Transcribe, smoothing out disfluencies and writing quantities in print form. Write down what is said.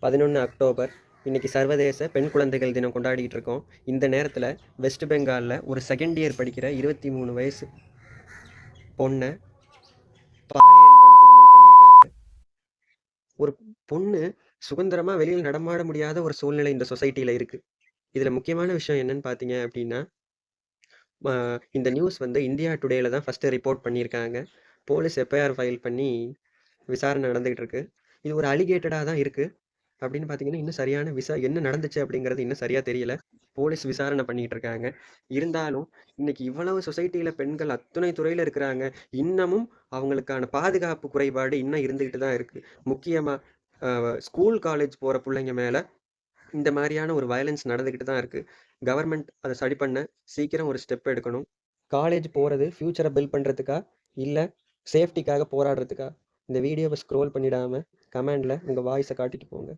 11 October இன்னைக்கு சர்வதேச பெண் குழந்தைகள் தினம் கொண்டாடிட்டு இருக்கோம். இந்த நேரத்தில் வெஸ்ட் பெங்காலில் ஒரு செகண்ட் இயர் படிக்கிற 23 வயசு பொண்ணை பாலியல் வன்கொடுமை பண்ணியிருக்காங்க. ஒரு பொண்ணு சுதந்திரமாக வெளியில் நடமாட முடியாத ஒரு சூழ்நிலை இந்த சொசைட்டியில் இருக்குது. இதில் முக்கியமான விஷயம் என்னன்னு பார்த்தீங்க அப்படின்னா, இந்த நியூஸ் இந்தியா டுடேல தான் ஃபஸ்ட்டு ரிப்போர்ட் பண்ணியிருக்காங்க. போலீஸ் எஃப்ஐஆர் ஃபைல் பண்ணி விசாரணை நடந்துகிட்டு இருக்கு. இது ஒரு அலிகேட்டடாக தான் இருக்குது. அப்படின்னு பார்த்தீங்கன்னா, இன்னும் சரியான என்ன நடந்துச்சு அப்படிங்கிறது இன்னும் சரியா தெரியல. போலீஸ் விசாரணை பண்ணிட்டு இருக்காங்க. இருந்தாலும் இன்னைக்கு இவ்வளவு சொசைட்டியில பெண்கள் அத்துணை துறையில இருக்கிறாங்க. இன்னமும் அவங்களுக்கான பாதுகாப்பு குறைபாடு இன்னும் இருந்துகிட்டு தான் இருக்கு. முக்கியமா ஸ்கூல், காலேஜ் போற பிள்ளைங்க மேல இந்த மாதிரியான ஒரு வயலன்ஸ் நடந்துகிட்டு தான் இருக்கு. கவர்மெண்ட் அதை சரி பண்ண சீக்கிரம் ஒரு ஸ்டெப் எடுக்கணும். காலேஜ் போறது ஃபியூச்சரை பில்ட் பண்றதுக்கா இல்லை சேஃப்டிக்காக போராடுறதுக்கா? இந்த வீடியோவை ஸ்க்ரோல் பண்ணிடாம கமெண்ட்ல உங்க வாய்ஸை காட்டிட்டு போங்க.